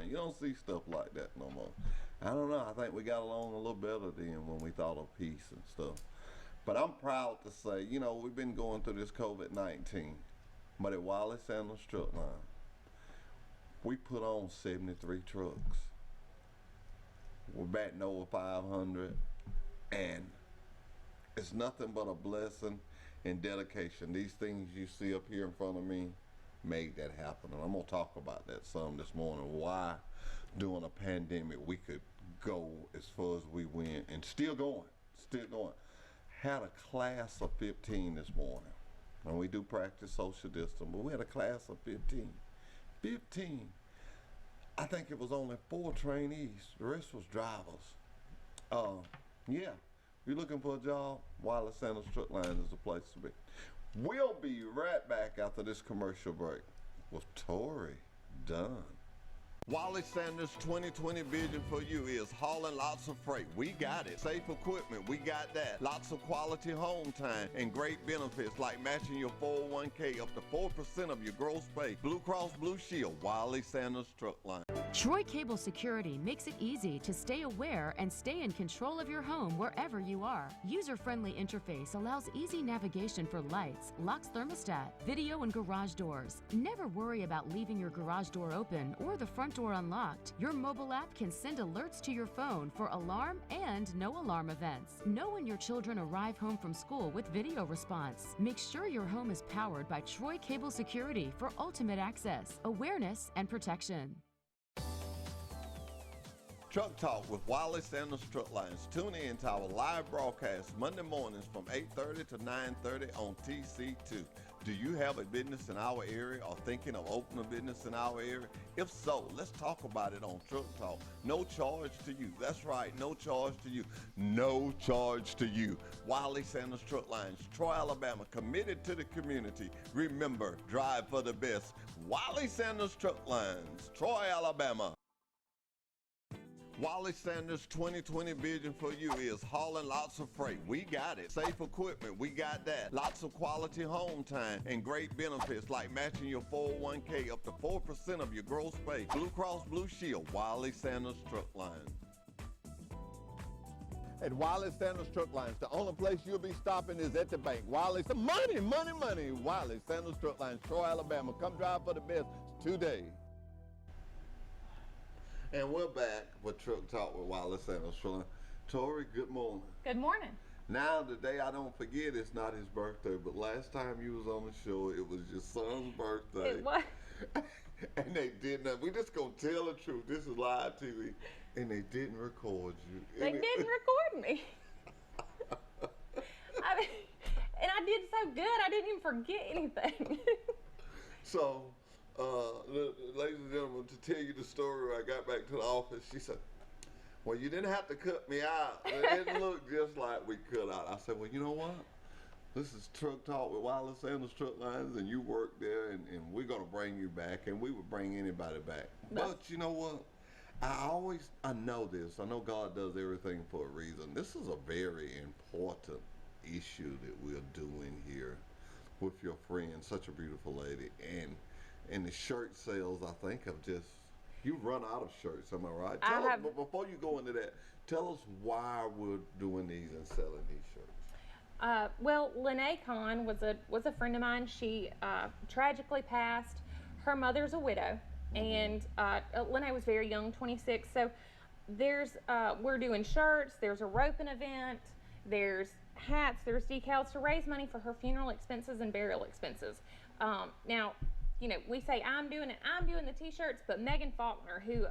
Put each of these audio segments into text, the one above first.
You don't see stuff like that no more. I don't know. I think we got along a little better then when we thought of peace and stuff. But I'm proud to say, we've been going through this COVID-19, but at Wallace Sanders Truck Line, we put on 73 trucks. We're batting over 500, and it's nothing but a blessing and dedication. These things you see up here in front of me made that happen, and I'm gonna talk about that some this morning. Why, during a pandemic, we could go as far as we went and still going. Had a class of 15 this morning, and we do practice social distance, but we had a class of 15. 15. I think it was only 4 trainees. The rest was drivers. Yeah. If you're looking for a job, Wallace Sanders Truck Line is the place to be. We'll be right back after this commercial break with Tori Dunn. Wallace Sanders 2020 vision for you is hauling lots of freight. We got it. Safe equipment, we got that. Lots of quality home time and great benefits like matching your 401k up to 4% of your gross pay. Blue Cross Blue Shield, Wallace Sanders Truck Line. Troy Cable Security makes it easy to stay aware and stay in control of your home wherever you are. User-friendly interface allows easy navigation for lights, locks thermostat, video and garage doors. Never worry about leaving your garage door open or the front door unlocked. Your mobile app can send alerts to your phone for alarm and no alarm events. Know when your children arrive home from school with video response. Make sure your home is powered by Troy Cable Security for ultimate access, awareness, and protection. Truck Talk with Wallace Sanders Truck Lines. Tune in to our live broadcast Monday mornings from 8:30 to 9:30 on TC2. Do you have a business in our area or thinking of opening a business in our area? If so, let's talk about it on Truck Talk. No charge to you. That's right, no charge to you. No charge to you. Wallace Sanders Truck Lines, Troy, Alabama, committed to the community. Remember, drive for the best. Wallace Sanders Truck Lines, Troy, Alabama. Wallace Sanders 2020 vision for you is hauling lots of freight. We got it. Safe equipment, we got that. Lots of quality home time and great benefits like matching your 401k up to 4% of your gross pay. Blue Cross Blue Shield, Wallace Sanders Truck Line. At Wallace Sanders Truck Lines, the only place you'll be stopping is at the bank. Wallace, money. Wallace Sanders Truck Lines, Troy, Alabama. Come drive for the best today. And we're back with Truck Talk with Wallace Sanders Truck Line. Tori, good morning. Good morning. Now, today, I don't forget it's not his birthday, but last time you was on the show, it was your son's birthday. It was. And they didn't. We just gonna tell the truth. This is live TV, and they didn't record you. They didn't record me. And I did so good, I didn't even forget anything. So, ladies and gentlemen, to tell you the story, when I got back to the office, she said, well, you didn't have to cut me out. It didn't look just like we cut out. I said, well, you know what? This is Truck Talk with Wallace Sanders Truck Lines, and you work there, and we're going to bring you back, and we would bring anybody back. But you know what? I know this. I know God does everything for a reason. This is a very important issue that we're doing here with your friend, such a beautiful lady. And the shirt sales, I think, have just, you've run out of shirts, am I right? But before you go into that, tell us why we're doing these and selling these shirts. Well, Lene Kahn was a friend of mine. She tragically passed. Her mother's a widow, and Lene was very young, 26. So we're doing shirts. There's a roping event. There's hats. There's decals to raise money for her funeral expenses and burial expenses. Now, we say I'm doing it. I'm doing the t-shirts, but Megan Faulkner, who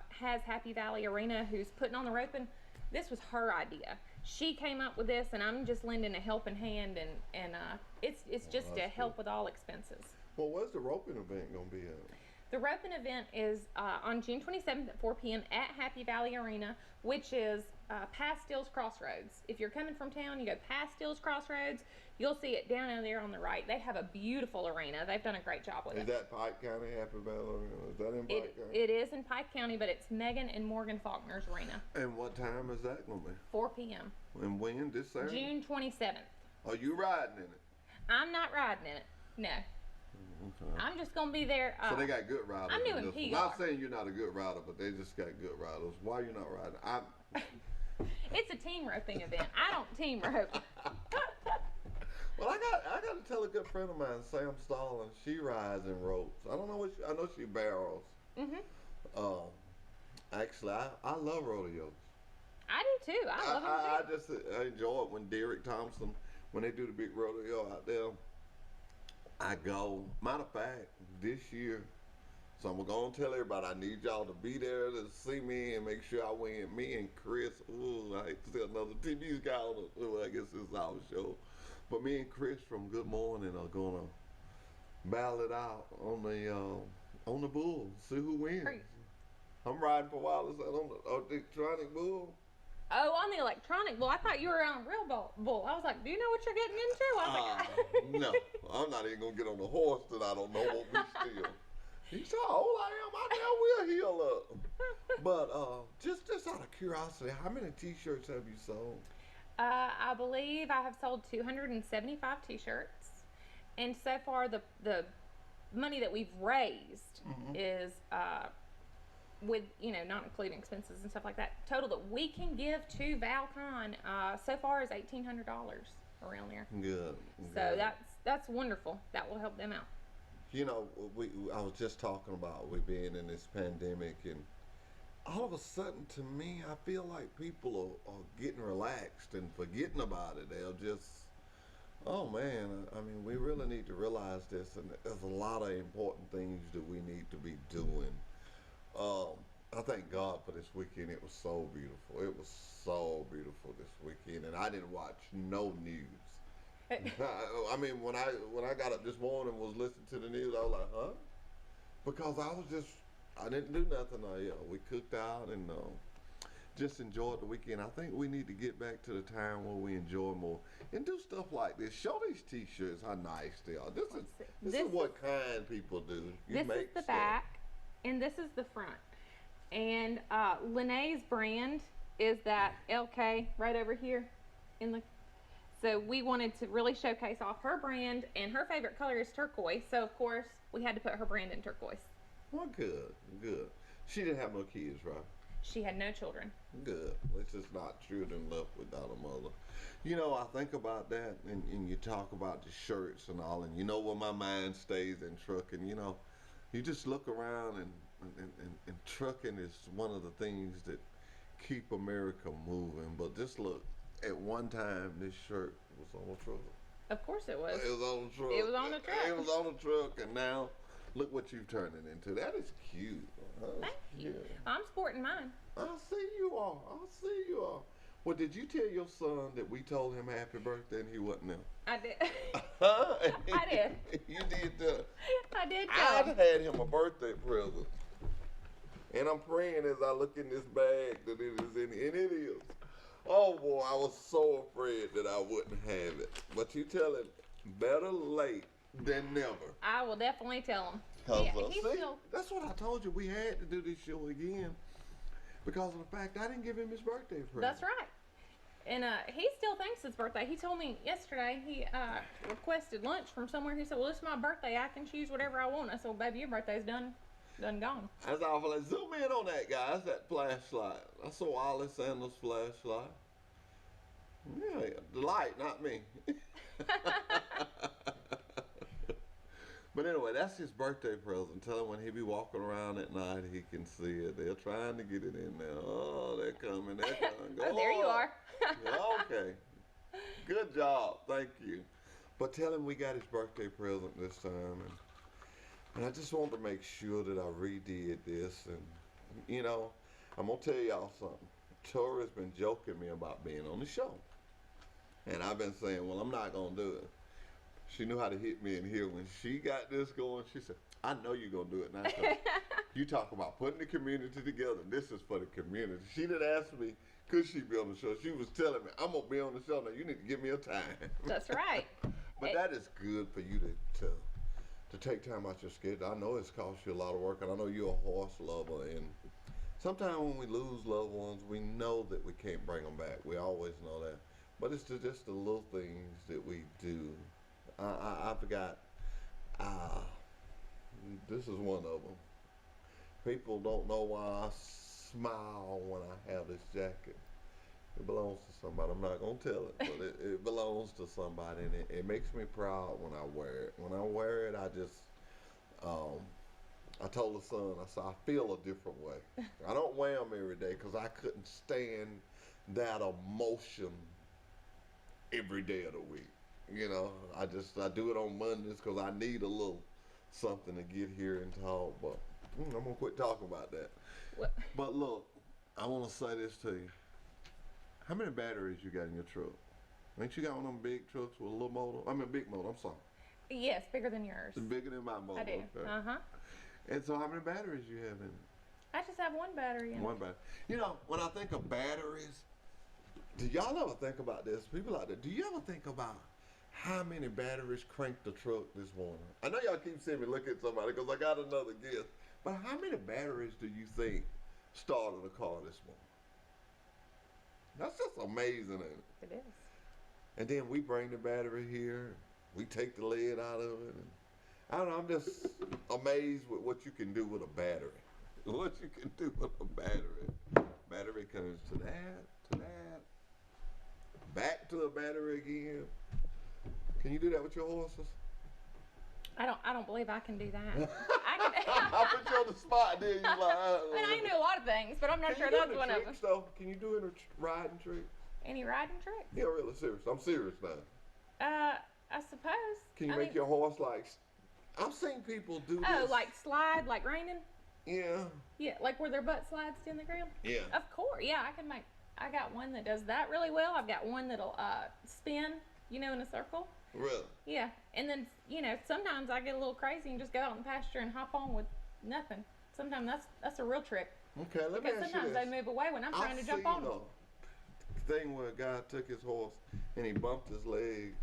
has Happy Valley Arena, who's putting on the roping, this was her idea. She came up with this, and I'm just lending a helping hand, and it's just to help with all expenses. Well, where's the roping event going to be at? The roping event is on June 27th at 4 p.m. at Happy Valley Arena, which is past Stills Crossroads. If you're coming from town, you go past Stills Crossroads, you'll see it down in there on the right. They have a beautiful arena. They've done a great job with it. Is that Pike County, Happy Valley Arena? Is that in Pike County? It is in Pike County, but it's Megan and Morgan Faulkner's arena. And what time is that going to be? 4 p.m. And when? This Saturday? June 27th. Are you riding in it? I'm not riding in it, no. Okay. I'm just gonna be there. So they got good riders. I'm in doing this one. PR. Not saying you're not a good rider, but they just got good riders. Why are you not riding? It's a team roping event. I don't team rope. Well, I got to tell a good friend of mine, Sam Stallings. She rides in ropes. I don't know what I know she barrels. Mhm. Actually, I love rodeos. I do too. I love them too. I enjoy it when Derek Thompson, when they do the big rodeo out there. I go. Matter of fact, this year, so I'm going to tell everybody, I need y'all to be there to see me and make sure I win. Me and Chris, ooh, I hate to say another TV guy on I guess it's our show. But me and Chris from Good Morning are going to battle it out on the bull, see who wins. Are you- I'm riding for Wallace on the electronic bull. Oh, on the electronic bull. I thought you were on real bull. I was like, do you know what you're getting into? I was like, No, I'm not even gonna get on the horse that I don't know what we steal. He's how old I am. I now will heal up. But just out of curiosity, how many T-shirts have you sold? I believe I have sold 275 T-shirts, and so far the money that we've raised is with not including expenses and stuff like that. Total that we can give to ValCon so far is $1,800 around there. Good. So that's wonderful. That will help them out. You know, I was just talking about we being in this pandemic, and all of a sudden, to me, I feel like people are getting relaxed and forgetting about it. They'll just, oh man, I mean, we really need to realize this, and there's a lot of important things that we need to be doing. I thank God for this weekend. It was so beautiful. It was so beautiful this weekend, and I didn't watch no news. I mean, when I got up this morning and was listening to the news, I was like, huh? Because I didn't do nothing. We cooked out and just enjoyed the weekend. I think we need to get back to the time where we enjoy more and do stuff like this. Show these T-shirts how nice they are. This is what kind people do. This is the back, and this is the front. And Lene's brand is that LK right over here in the. So we wanted to really showcase off her brand, and her favorite color is turquoise. So of course we had to put her brand in turquoise. Well, good. She didn't have no kids, right? She had no children. Good. It's just not children left without a mother. You know, I think about that, and you talk about the shirts and all, and you know where my mind stays in trucking. You know, you just look around, and trucking is one of the things that keep America moving. But just look, at one time, this shirt was on a truck. Of course it was. It was on a truck. It was on a truck. It was on a truck, and now look what you've turned it into. That is cute. Thank you. Yeah. I'm sporting mine. I see you are. Well, did you tell your son that we told him happy birthday and he wasn't there? I did. I did. You did that. I did. I had him a birthday present. And I'm praying as I look in this bag that it is in, and it is. Oh boy, I was so afraid that I wouldn't have it. But you tell him, better late than never. I will definitely tell him. Cause He's see, still. that's what I told you. We had to do this show again because of the fact I didn't give him his birthday present. That's right. And he still thinks it's birthday. He told me yesterday he requested lunch from somewhere. He said, "Well, it's my birthday. I can choose whatever I want." I said, "Well, baby, your birthday's done gone." That's awful. Like, zoom in on that, guys. That flashlight. That's a Wally Sanders flashlight. Yeah, the light, not me. But anyway, that's his birthday present. Tell him when he be walking around at night, he can see it. They're trying to get it in there. Oh, they're coming. They're coming. Go Oh, there you on. are. Okay. Good job. Thank you. But tell him we got his birthday present this time. And I just want to make sure that I redid this. And, you know, I'm going to tell y'all something. Tori's been joking me about being on the show. And I've been saying, well, I'm not going to do it. She knew how to hit me in here. When she got this going, she said, I know you're going to do it now. You talk about putting the community together. This is for the community. She didn't ask me, could she be on the show? She was telling me, I'm going to be on the show. Now, you need to give me a time. That's right. But that is good for you to take time out your schedule. I know it's cost you a lot of work, and I know you're a horse lover. And sometimes when we lose loved ones, we know that we can't bring them back. We always know that. But it's just the little things that we do. I forgot. Ah, this is one of them. People don't know why I smile when I have this jacket. It belongs to somebody. I'm not gonna tell it, but it belongs to somebody, and it makes me proud when I wear it. When I wear it, I just, I told the son, I said, I feel a different way. I don't wear them every day because I couldn't stand that emotion every day of the week. You know, I do it on Mondays because I need a little something to get here and talk. But I'm gonna quit talking about that. What? But look, I want to say this to you. How many batteries you got in your truck? Ain't you got one of them big trucks with a little motor? I mean, big motor. I'm sorry. Yes, bigger than yours. It's bigger than my motor. I do. Okay. Uh-huh. And so, how many batteries you have in it? I just have one battery in One it. battery. You know, when I think of batteries, do y'all ever think about this? People out there, do you ever think about how many batteries cranked the truck this morning? I know y'all keep seeing me look at somebody because I got another guess. But how many batteries do you think started a car this morning? That's just amazing, ain't it? It is. And then we bring the battery here. We take the lead out of it. And I don't know. I'm just amazed with what you can do with a battery. What you can do with a battery. Battery comes to that, back to a battery again. Can you do that with your horses? I don't believe I can do that. I put you on the spot, there. You like? I know a lot of things, but I'm not sure that's one of them. Though? Can you do any riding tricks? Any riding tricks? Yeah, really serious. I'm serious now. I suppose. Can you make your horse like? I've seen people do this. Oh, like slide, like raining? Yeah. Yeah, like where their butt slides in the ground? Yeah. Of course, yeah, I got one that does that really well. I've got one that'll spin, in a circle. Really? Yeah, and then, sometimes I get a little crazy and just go out in the pasture and hop on with nothing. Sometimes that's a real trick. Okay, let me Because ask you sometimes this. they move away when I'm trying to jump on them. A thing where a guy took his horse and he bumped his legs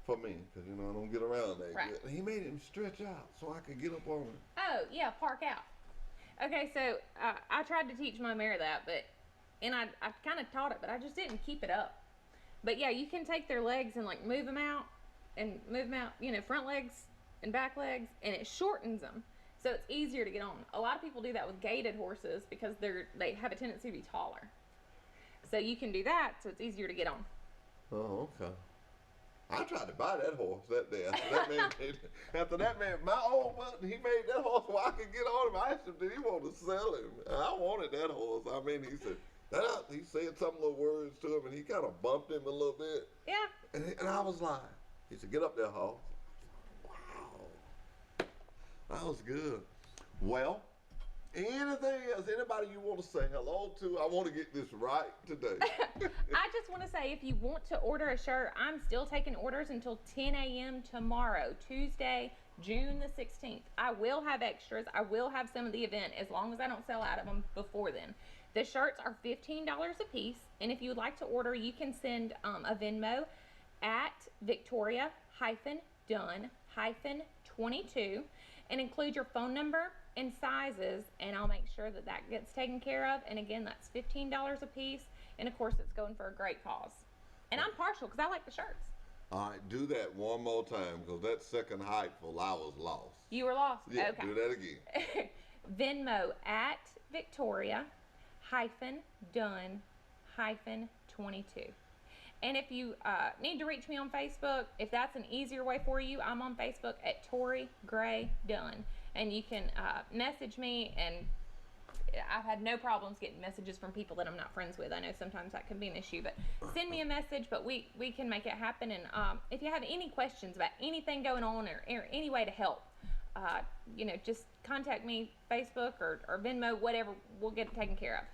for me, because, I don't get around that Right. good. He made him stretch out so I could get up on him. Oh, yeah, park out. Okay, so I tried to teach my mare that, and I kind of taught it, but I just didn't keep it up. But yeah, you can take their legs and like move them out, front legs and back legs, and it shortens them. So it's easier to get on. A lot of people do that with gaited horses because they have a tendency to be taller. So you can do that, so it's easier to get on. Oh, okay. I tried to buy that horse that day. After that man, my old buddy, he made that horse so I could get on him. I asked him, did he want to sell him? I wanted that horse. He said, he said some little words to him, and he kind of bumped him a little bit. Yeah. And I was like, he said, get up there, horse. Wow. That was good. Well, anything else? Anybody you want to say hello to? I want to get this right today. I just want to say, if you want to order a shirt, I'm still taking orders until 10 a.m. tomorrow, Tuesday, June the 16th. I will have extras. I will have some of the event as long as I don't sell out of them before then. The shirts are $15 a piece, and if you would like to order, you can send a Venmo at Victoria-Dunn-22 and include your phone number and sizes, and I'll make sure that gets taken care of. And again, that's $15 a piece, and of course it's going for a great cause. And I'm partial because I like the shirts. All right, do that one more time, because that second hypeful, I was lost. You were lost? Yeah, Okay. do that again. Venmo at Victoria-Dunn-22. And if you need to reach me on Facebook, if that's an easier way for you, I'm on Facebook at Tori Gray Dunn. And you can message me, and I've had no problems getting messages from people that I'm not friends with. I know sometimes that can be an issue, but send me a message, but we can make it happen. And if you have any questions about anything going on or any way to help, just contact me, Facebook or Venmo, whatever, we'll get it taken care of.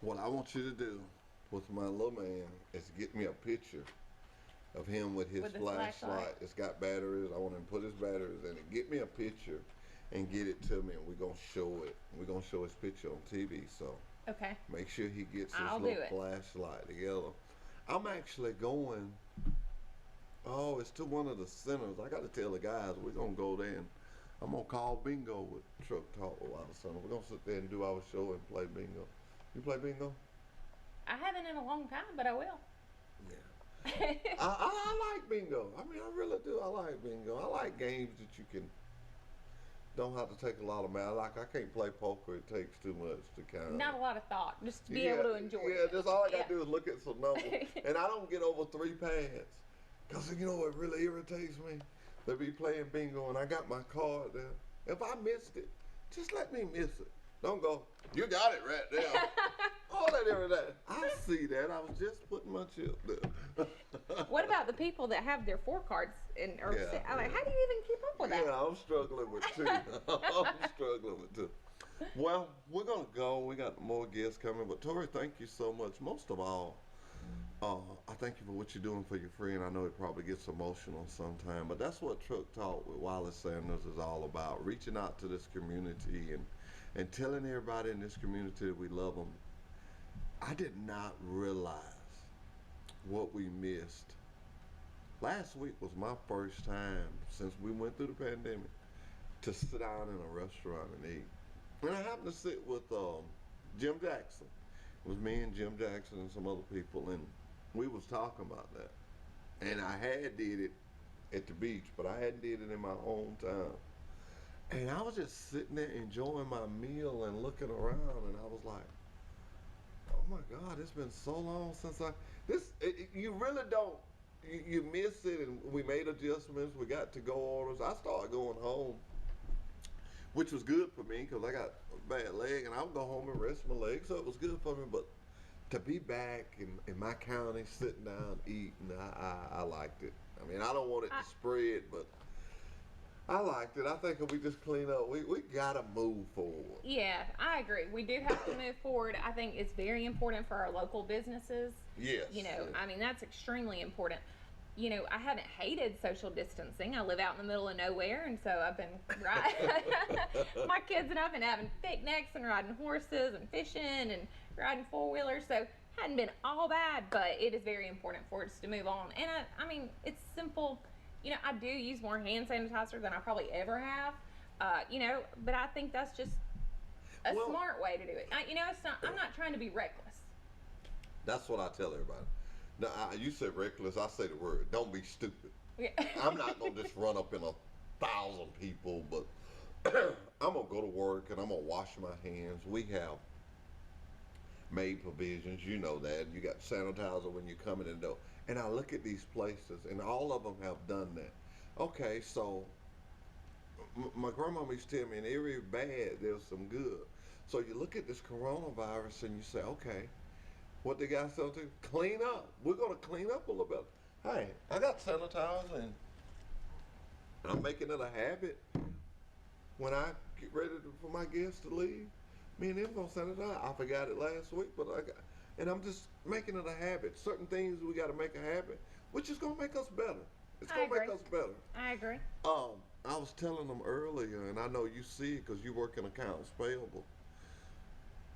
What I want you to do with my little man is get me a picture of him with his With the flashlight. flashlight. It's got batteries. I want him to put his batteries in it. Get me a picture and get it to me, and we're going to show it. We're going to show his picture on TV, so Okay. make sure he gets his I'll little do it. flashlight together. I'm actually going, it's to one of the centers. I got to tell the guys, we're going to go there, and I'm going to call bingo with Truck Talk with Wild Center. We're going to sit there and do our show and play bingo. You play bingo? I haven't in a long time, but I will. Yeah. I like bingo. I mean, I really do. I like bingo. I like games that you can don't have to take a lot of math. Like I can't play poker; it takes too much to kind of. Not a lot of thought, just to be able to enjoy Yeah, it. just all I gotta Yeah. do is look at some numbers, and I don't get over 3 pads, cause you know what really irritates me? They be playing bingo, and I got my card there. If I missed it, just let me miss it. Don't go. You got it right there. All that every day. I see that. I was just putting my chip there. What about the people that have their 4 cards and or Yeah, I'm like, how do you even keep up with that? Yeah, I'm struggling with 2. I'm struggling with 2. Well, we're gonna go. We got more guests coming, but Tori, thank you so much. Most of all, I thank you for what you're doing for your friend. I know it probably gets emotional sometime, but that's what Truck Talk with Wallace Sanders is all about. Reaching out to this community and telling everybody in this community that we love them. I did not realize what we missed. Last week was my first time since we went through the pandemic to sit down in a restaurant and eat. And I happened to sit with Jim Jackson. It was me and Jim Jackson and some other people, and we was talking about that. And I had did it at the beach, but I hadn't did it in my hometown. And I was just sitting there enjoying my meal and looking around, and I was like, oh my God, it's been so long since you really don't, you miss it, and we made adjustments, we got to-go orders. I started going home, which was good for me because I got a bad leg, and I would go home and rest my leg, so it was good for me, but to be back in my county, sitting down, eating, I liked it. I mean, I don't want it to spread, but I liked it. I think if we just clean up, we gotta move forward. Yeah, I agree. We do have to move forward. I think it's very important for our local businesses. Yes. You know, I mean, that's extremely important. You know, I haven't hated social distancing. I live out in the middle of nowhere, and so I've been my kids and I've been having picnics and riding horses and fishing and riding 4-wheelers. So hadn't been all bad, but it is very important for us to move on. And I mean, it's simple. You know, I do use more hand sanitizer than I probably ever have. You know, but I think that's just a smart way to do it. You know, it's not. I'm not trying to be reckless. That's what I tell everybody. Now, you said reckless. I say the word. Don't be stupid. Yeah. I'm not gonna just run up in 1,000 people, but I'm gonna go to work and I'm gonna wash my hands. We have made provisions. You know that. You got sanitizer when you come in the door. And I look at these places, and all of them have done that. Okay, so my grandmama used to tell me, in every bad, there's some good. So you look at this coronavirus and you say, okay, what the guy said to clean up. We're going to clean up a little bit. Hey, I got sanitizer, and I'm making it a habit when I get ready for my guests to leave. Me and them going to sanitize. I forgot it last week, but and I'm just making it a habit. Certain things we got to make a habit, which is going to make us better. It's going to make us better. I agree. I was telling them earlier, and I know you see it because you work in accounts payable.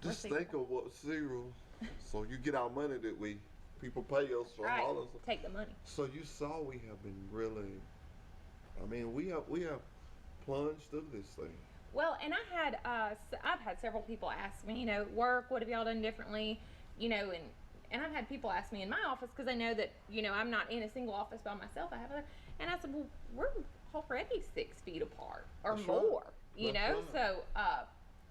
Just think of what zero. So you get our money that people pay us for Right. all this. Take the money. So you saw we have been really, I mean, we have plunged through this thing. Well, and I've had several people ask me, you know, work, what have y'all done differently, you know, and I've had people ask me in my office because they know that, you know, I'm not in a single office by myself. I have other, and I said, well, we're already 6 feet apart or That's more, right. you That's know. right.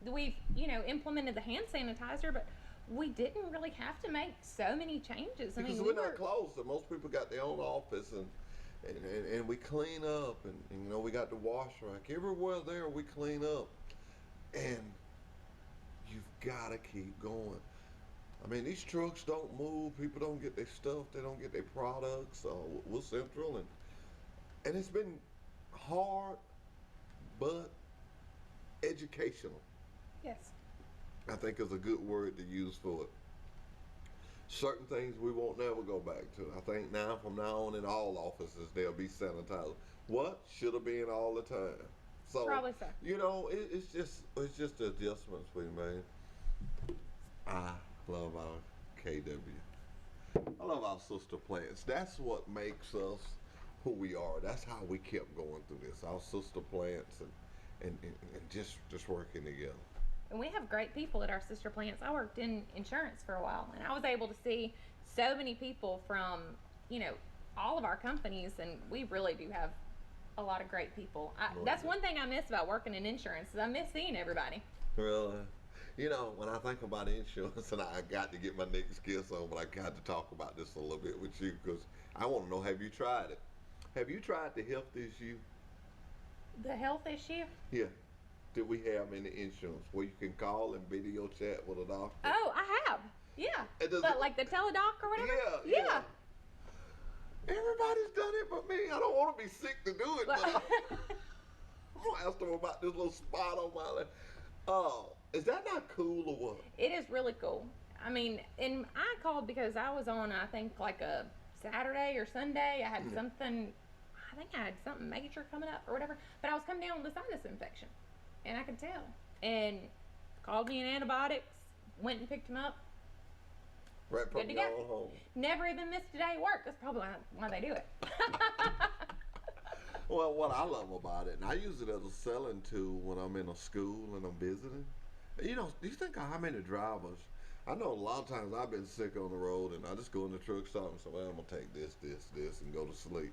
So we've, you know, implemented the hand sanitizer, but we didn't really have to make so many changes. I Because mean, we're not closed, and most people got their own office, and we clean up, and you know, we got the wash rack everywhere there. We clean up, and you've got to keep going. I mean, these trucks don't move. People don't get their stuff. They don't get their products. We're central, and it's been hard, but educational. yes, I think is a good word to use for it. Certain things we won't never go back to. I think now, from now on, in all offices, there'll be sanitizer. What should have been all the time. So probably so. you know, it's just the adjustments we made. I love our KW. I love our sister plants. That's what makes us who we are. That's how we kept going through this. Our sister plants and just working together. And we have great people at our sister plants. I worked in insurance for a while, and I was able to see so many people from all of our companies, and we really do have a lot of great people. That's one thing I miss about working in insurance is I miss seeing everybody. Well, when I think about insurance, and I got to get my next guest on, but I got to talk about this a little bit with you because I want to know, have you tried it? Have you tried the health issue? The health issue? Yeah. That we have in the insurance where you can call and video chat with a doctor? Oh, I have. Yeah. Like the teledoc or whatever? Yeah. Everybody's done it but me. I don't want to be sick to do it, but I'm going to ask them about this little spot on my leg. Is that not cool or what? It is really cool. I mean, and I called because I was on, I think, like a Saturday or Sunday. I had something major coming up or whatever. But I was coming down with a sinus infection. And I could tell. And called me in antibiotics, went and picked him up. Right from your own home. Never even missed a day of work. That's probably why they do it. Well, what I love about it, and I use it as a selling tool when I'm in a school and I'm visiting. Do you think of how many drivers? I know a lot of times I've been sick on the road and I just go in the truck stop and say, well, I'm going to take this, and go to sleep.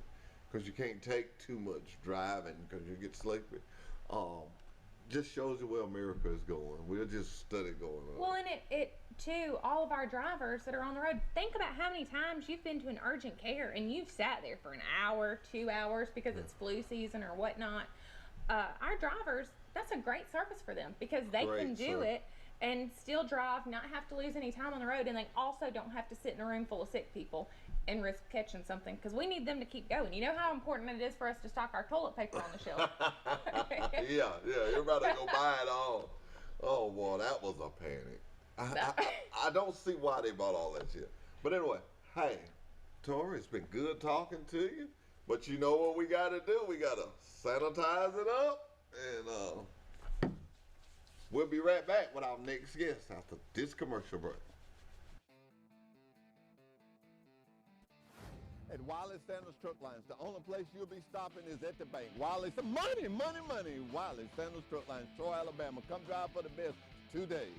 Because you can't take too much driving because you get sleepy. Just shows you where America is going. We'll just study going on. Well, and it too, all of our drivers that are on the road, think about how many times you've been to an urgent care and you've sat there for an hour, 2 hours because it's flu season or whatnot. Our drivers, that's a great service for them because they can do it and still drive, not have to lose any time on the road, and they also don't have to sit in a room full of sick people and risk catching something because we need them to keep going. You know how important it is for us to stock our toilet paper on the shelf. Yeah, everybody go buy it all. Oh boy, that was a panic. I don't see why they bought all that shit. But anyway, hey, Tori, it's been good talking to you. But you know what we got to do? We got to sanitize it up, and we'll be right back with our next guest after this commercial break. At Wiley Sanders Truck Lines, the only place you'll be stopping is at the bank. Wiley, money. Wiley Sanders Truck Lines, Troy, Alabama. Come drive for the best today.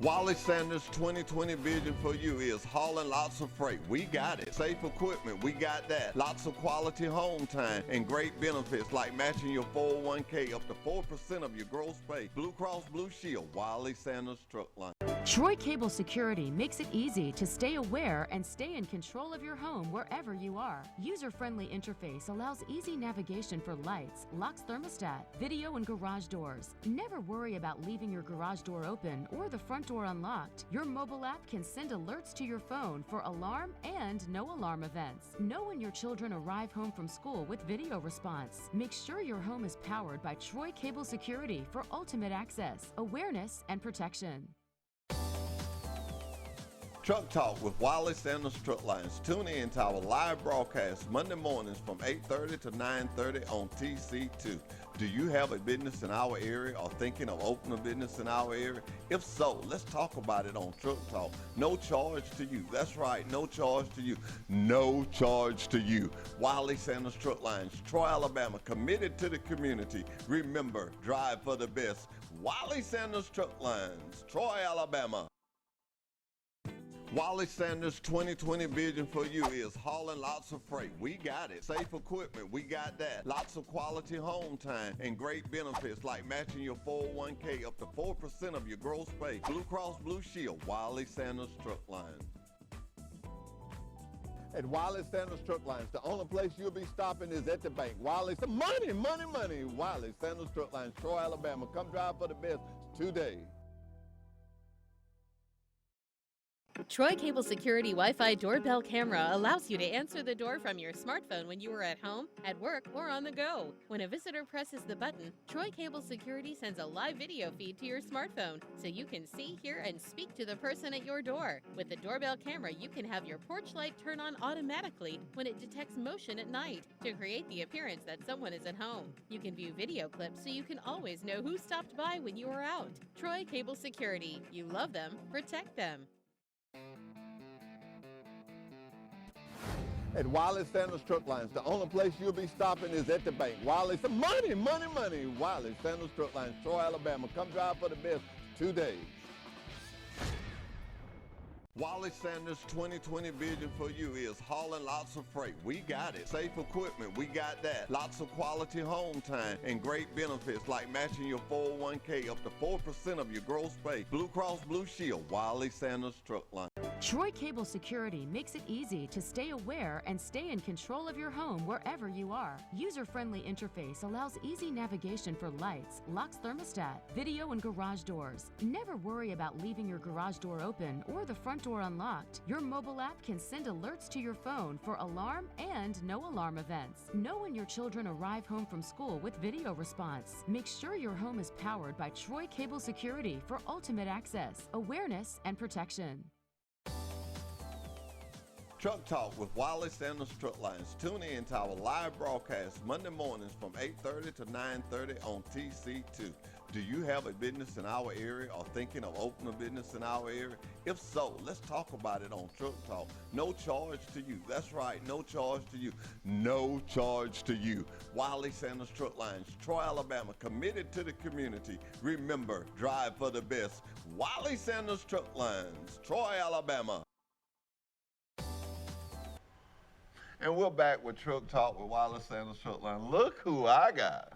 Wiley Sanders' 2020 vision for you is hauling lots of freight. We got it. Safe equipment, we got that. Lots of quality home time and great benefits like matching your 401k up to 4% of your gross pay. Blue Cross Blue Shield, Wiley Sanders Truck Line. Troy Cable Security makes it easy to stay aware and stay in control of your home wherever you are. User-friendly interface allows easy navigation for lights, locks thermostat, video and garage doors. Never worry about leaving your garage door open or the front door unlocked. Your mobile app can send alerts to your phone for alarm and no alarm events. Know when your children arrive home from school with video response. Make sure your home is powered by Troy Cable Security for ultimate access, awareness, and protection. Truck Talk with Wiley Sanders Truck Lines. Tune in to our live broadcast Monday mornings from 8:30 to 9:30 on TC2. Do you have a business in our area or thinking of opening a business in our area? If so, let's talk about it on Truck Talk. No charge to you. That's right, no charge to you. No charge to you. Wiley Sanders Truck Lines, Troy, Alabama, committed to the community. Remember, drive for the best. Wiley Sanders Truck Lines, Troy, Alabama. Wiley Sanders' 2020 vision for you is hauling lots of freight. We got it. Safe equipment, we got that. Lots of quality home time and great benefits like matching your 401k up to 4% of your gross pay. Blue Cross Blue Shield, Wiley Sanders Truck Lines. At Wiley Sanders Truck Lines, the only place you'll be stopping is at the bank. Wiley, money. Wiley Sanders Truck Lines, Troy, Alabama. Come drive for the best today. Troy Cable Security Wi-Fi doorbell camera allows you to answer the door from your smartphone when you are at home, at work, or on the go. When a visitor presses the button, Troy Cable Security sends a live video feed to your smartphone so you can see, hear, and speak to the person at your door. With the doorbell camera, you can have your porch light turn on automatically when it detects motion at night to create the appearance that someone is at home. You can view video clips so you can always know who stopped by when you are out. Troy Cable Security. You love them, protect them. At Wiley Sanders Truck Lines, the only place you'll be stopping is at the bank. Wiley, money. Wiley Sanders Truck Lines, Troy, Alabama. Come drive for the best today. Wally Sanders' 2020 vision for you is hauling lots of freight. We got it. Safe equipment, we got that. Lots of quality home time and great benefits like matching your 401k up to 4% of your gross pay. Blue Cross Blue Shield, Wally Sanders Truck Line. Troy Cable Security makes it easy to stay aware and stay in control of your home wherever you are. User-friendly interface allows easy navigation for lights, locks thermostat, video and garage doors. Never worry about leaving your garage door open or the front door unlocked. Your mobile app can send alerts to your phone for alarm and no alarm events. Know when your children arrive home from school with video response. Make sure your home is powered by Troy Cable Security for ultimate access, awareness, and protection. Truck Talk with Wally Sanders Truck Lines. Tune in to our live broadcast Monday mornings from 8:30 to 9:30 on TC2. Do you have a business in our area or thinking of opening a business in our area? If so, let's talk about it on Truck Talk. No charge to you. That's right, no charge to you. No charge to you. Wally Sanders Truck Lines, Troy, Alabama, committed to the community. Remember, drive for the best. Wally Sanders Truck Lines, Troy, Alabama. And we're back with Truck Talk with Wally Sanders Truck Line. Look who I got.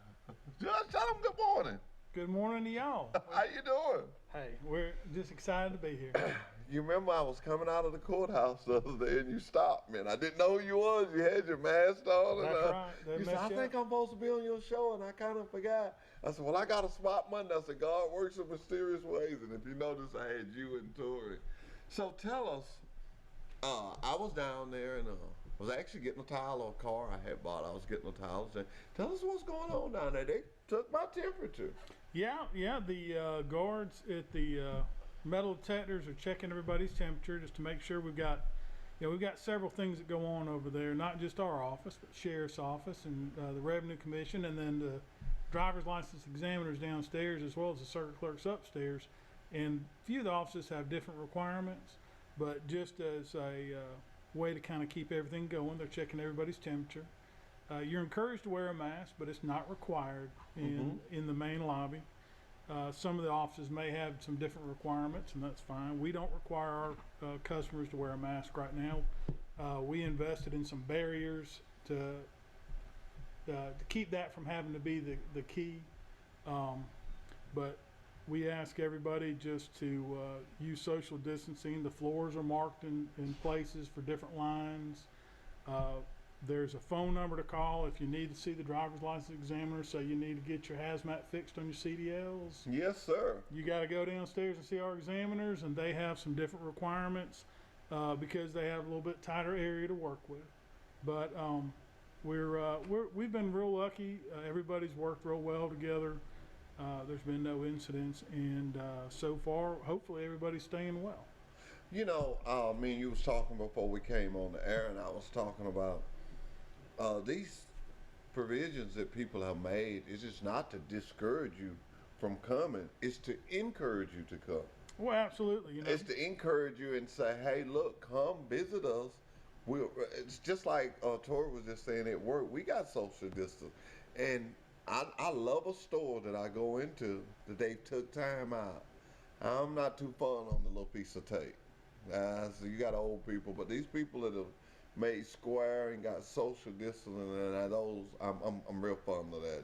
Just tell them good morning. Good morning to y'all. How you doing? Hey, we're just excited to be here. You remember I was coming out of the courthouse the other day and you stopped me and I didn't know who you was. You had your mask on. And, That's right. They you said, I messed you think up. I'm supposed to be on your show and I kind of forgot. I said, well, I got a spot Monday. I said, God works in mysterious ways. And if you notice, I had you and Tori. So tell us, I was down there and I was actually getting a tile on a car I had bought. I was getting a tile. And tell us what's going on down there. They took my temperature. Yeah, the guards at the metal detectors are checking everybody's temperature just to make sure we've got several things that go on over there, not just our office, but sheriff's office and the revenue commission, and then the driver's license examiners downstairs, as well as the circuit clerks upstairs. And a few of the offices have different requirements, but just as a way to kind of keep everything going, they're checking everybody's temperature. You're encouraged to wear a mask, but it's not required in the main lobby. Some of the offices may have some different requirements, and that's fine. We don't require our customers to wear a mask right now. We invested in some barriers to keep that from having to be the key. But we ask everybody just to use social distancing. The floors are marked in places for different lines. There's a phone number to call if you need to see the driver's license examiner, so you need to get your hazmat fixed on your CDLs. Yes, sir. You got to go downstairs and see our examiners, and they have some different requirements because they have a little bit tighter area to work with. But we've been real lucky. Everybody's worked real well together. There's been no incidents, and so far, hopefully, everybody's staying well. You know, me and you was talking before we came on the air, and I was talking about these provisions that people have made is just not to discourage you from coming. It's to encourage you to come. Well, absolutely. You know, It's to encourage you and say, hey, look, come visit us. It's just like Tori was just saying at work, we got social distance. And I love a store that I go into that they took time out. I'm not too fond on the little piece of tape. So you got old people, but these people that have made square and got social distance and those, I'm real fond of that.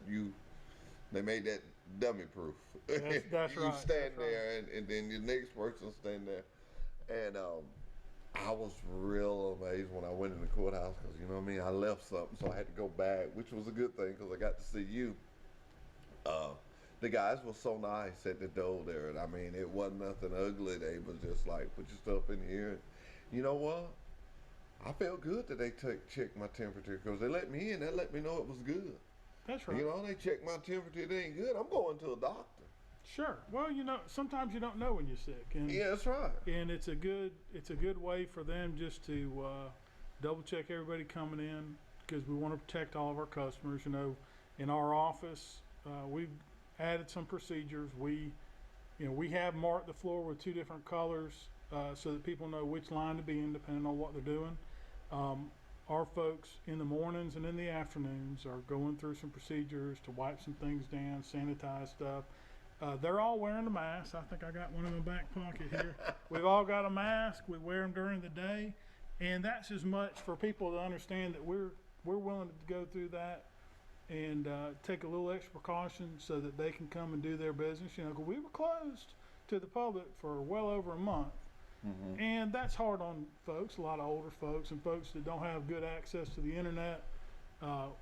They made that dummy proof. That's you right. stand That's there and then your next person stand there. And I was real amazed when I went in the courthouse because, you know what I mean, I left something, so I had to go back, which was a good thing because I got to see you. The guys were so nice at the door there, and I mean, it wasn't nothing ugly. They was just like, put your stuff in here. And you know what? I felt good that they checked my temperature because they let me in. They let me know it was good. That's right. You know, they checked my temperature. It ain't good. I'm going to a doctor. Sure. Well, you know, sometimes you don't know when you're sick, and Yeah, that's right. and it's a good way for them just to double check everybody coming in because we want to protect all of our customers. You know, in our office, we've added some procedures. We have marked the floor with 2 different colors so that people know which line to be in depending on what they're doing. Our folks in the mornings and in the afternoons are going through some procedures to wipe some things down, sanitize stuff. They're all wearing a mask. I think I got one in my back pocket here. We've all got a mask. We wear them during the day, and that's as much for people to understand that we're willing to go through that and take a little extra precaution so that they can come and do their business. 'Cause we were closed to the public for well over a month, and that's hard on folks. A lot of older folks and folks that don't have good access to the internet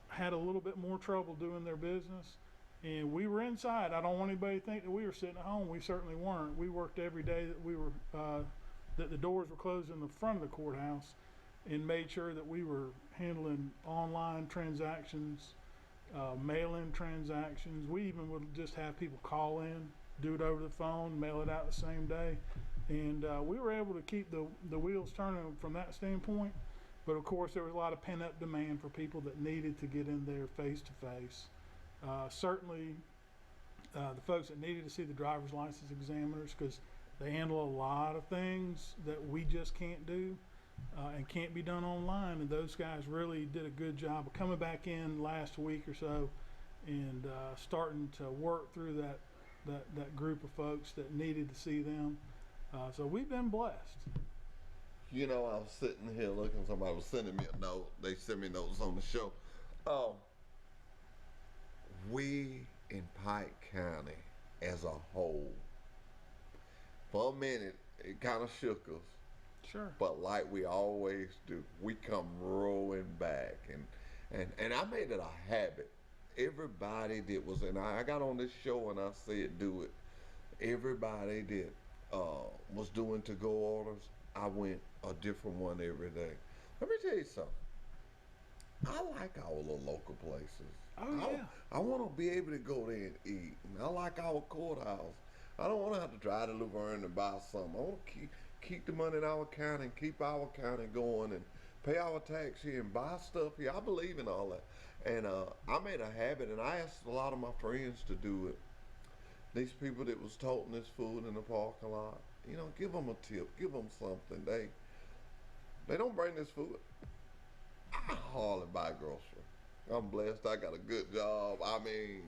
had a little bit more trouble doing their business. And we were inside. I don't want anybody to think that we were sitting at home. We certainly weren't. We worked every day that we were that the doors were closed in the front of the courthouse, and made sure that we were handling online transactions, mail-in transactions. We even would just have people call in, do it over the phone, mail it out the same day, and we were able to keep the wheels turning from that standpoint. But of course, there was a lot of pent-up demand for people that needed to get in there face to face. Certainly, the folks that needed to see the driver's license examiners, because they handle a lot of things that we just can't do and can't be done online. And those guys really did a good job of coming back in last week or so and starting to work through that group of folks that needed to see them. So we've been blessed. I was sitting here looking, somebody was sending me a note. They sent me notes on the show. We in Pike County as a whole, for a minute, it kind of shook us. Sure. But like we always do, we come rolling back. And I made it a habit. Everybody that was, and I got on this show and I said do it. Everybody that was doing to-go orders, I went a different one every day. Let me tell you something. I like our little local places. Oh, yeah. I want to be able to go there and eat. And I like our courthouse. I don't want to have to drive to Laverne and buy something. I want to keep the money in our county and keep our county going and pay our tax here and buy stuff here. I believe in all that. And I made a habit, and I asked a lot of my friends to do it. These people that was toting this food in the parking lot, give them a tip, give them something. They don't bring this food. I hardly buy groceries. I'm blessed. I got a good job. I mean,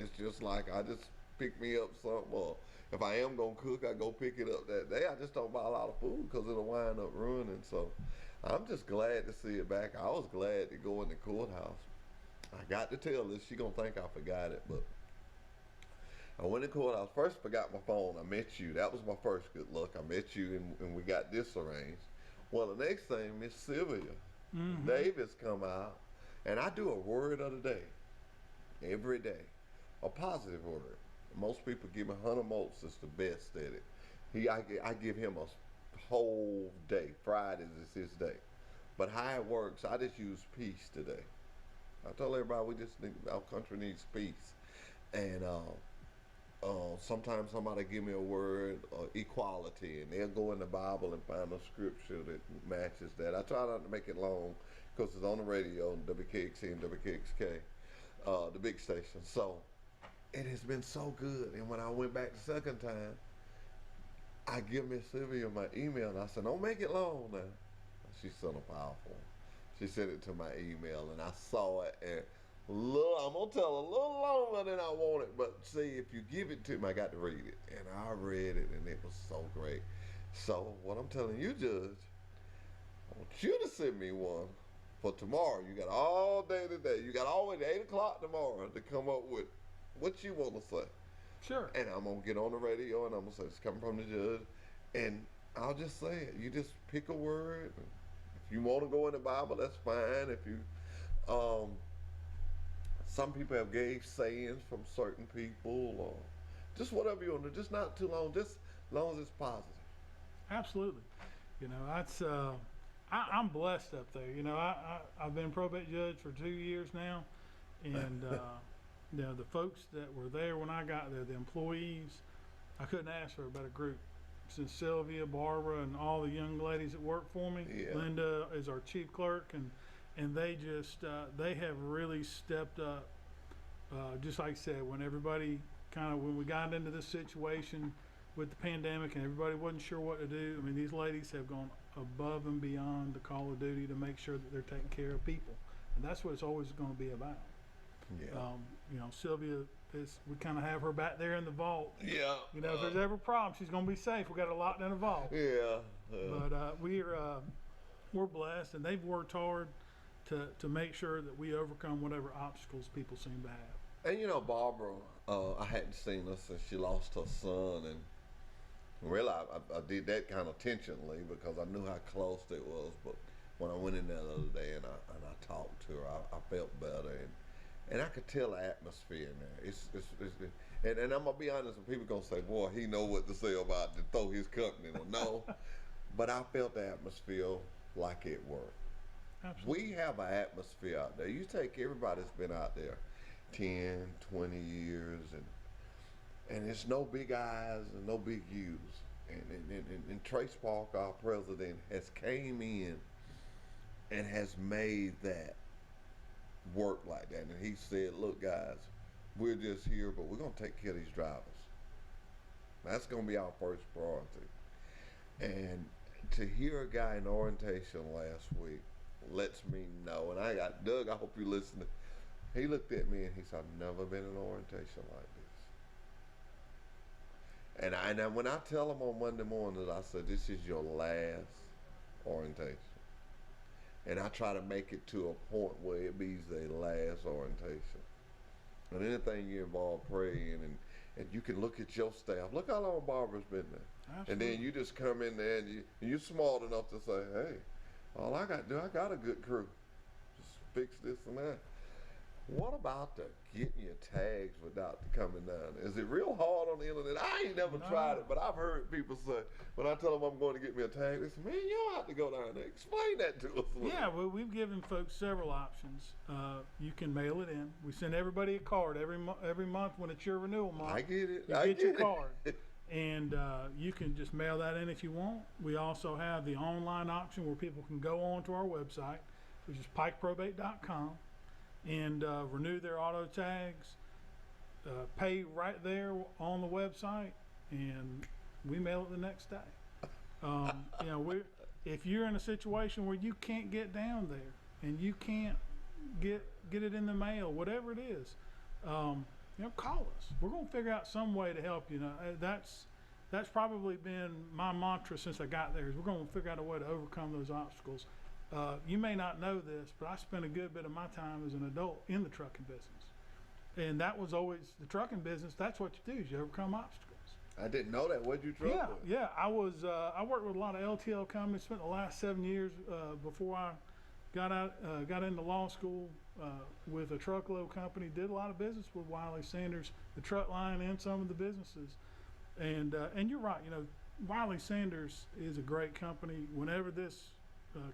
it's just like I just pick me up something, or if I am gonna cook, I go pick it up that day. I just don't buy a lot of food because it'll wind up ruining. So I'm just glad to see it back. I was glad to go in the courthouse. I got to tell this. She gonna think I forgot it, but I went in the courthouse. First, forgot my phone. I met you. That was my first good luck. I met you, and we got this arranged. Well, the next thing, Miss Sylvia Davis come out. And I do a word of the day, every day, a positive word. Most people give me Hunter Moats is the best at it. I give him a whole day. Fridays is his day. But how it works, I just use peace today. I told everybody our country needs peace. And sometimes somebody give me a word, equality, and they'll go in the Bible and find a scripture that matches that. I try not to make it long, because it's on the radio, WKXC and WKXK, the big station. So it has been so good. And when I went back the second time, I give Miss Sylvia my email, and I said, don't make it long now. She's so powerful. She sent it to my email, and I saw it, and I'm going to tell a little longer than I wanted, but see, if you give it to me, I got to read it. And I read it, and it was so great. So what I'm telling you, Judge, I want you to send me one. For tomorrow, you got all day today. You got all the way to 8 o'clock tomorrow to come up with what you want to say. Sure. And I'm going to get on the radio and I'm going to say, it's coming from the judge. And I'll just say it. You just pick a word. If you want to go in the Bible, that's fine. If you, some people have gave sayings from certain people, or just whatever you want to do. Just not too long, just as long as it's positive. Absolutely. That's, I'm blessed up there. I've been probate judge for 2 years now, and the folks that were there when I got there, the employees, I couldn't ask for a better group. Since Sylvia, Barbara, and all the young ladies that work for me, Linda is our chief clerk, and they just they have really stepped up. Just like I said, when we got into this situation with the pandemic and everybody wasn't sure what to do, I mean, these ladies have gone above and beyond the call of duty to make sure that they're taking care of people, and that's what it's always going to be about. Yeah. Sylvia we kind of have her back there in the vault. Yeah. You know, if there's ever a problem, she's going to be safe. We got her locked in a vault. Yeah. But we're blessed, and they've worked hard to make sure that we overcome whatever obstacles people seem to have. And you know, Barbara, I hadn't seen her since she lost her son, and really, I did that kind of intentionally because I knew how close it was. But when I went in there the other day and I talked to her, I felt better, and I could tell the atmosphere in there. And I'm gonna be honest, and people gonna say, "Boy, he know what to say about to throw his company." No, but I felt the atmosphere like it worked. Absolutely. We have an atmosphere out there. You take everybody that's been out there 10, 20 years, and it's no big eyes and no big U's. And Trace Parker, our president, has came in and has made that work like that. And he said, look, guys, we're just here, but we're going to take care of these drivers. That's going to be our first priority. And to hear a guy in orientation last week lets me know, and I got Doug, I hope you listening. He looked at me and he said, I've never been in orientation like this. And when I tell him on Monday mornings, I said, this is your last orientation. And I try to make it to a point where it be the last orientation. And anything you involve praying, and you can look at your staff. Look how long Barbara's been there. Absolutely. And then you just come in there and you're smart enough to say, hey, all I got to do, I got a good crew. Just fix this and that. What about the getting your tags without the coming down? Is it real hard on the internet? I ain't never tried it, but I've heard people say, when I tell them I'm going to get me a tag, they say, man, you don't have to go down there. Explain that to us. Yeah, well, we've given folks several options. You can mail it in. We send everybody a card every month when it's your renewal month. I get it. You get your card. And you can just mail that in if you want. We also have the online option where people can go on to our website, which is pikeprobate.com, and renew their auto tags, pay right there on the website, and we mail it the next day. You know, if you're in a situation where you can't get down there and you can't get it in the mail, whatever it is, you know, call us. We're going to figure out some way to help you. That's probably been my mantra since I got there, is we're going to figure out a way to overcome those obstacles. You may not know this, but I spent a good bit of my time as an adult in the trucking business. And that was always the trucking business. That's what you do, is you overcome obstacles. I didn't know that. What'd you truck with? Yeah. I worked with a lot of LTL companies, spent the last 7 years before I got into law school with a truckload company, did a lot of business with Wiley Sanders, the truck line, and some of the businesses. And you're right, you know, Wiley Sanders is a great company. Whenever this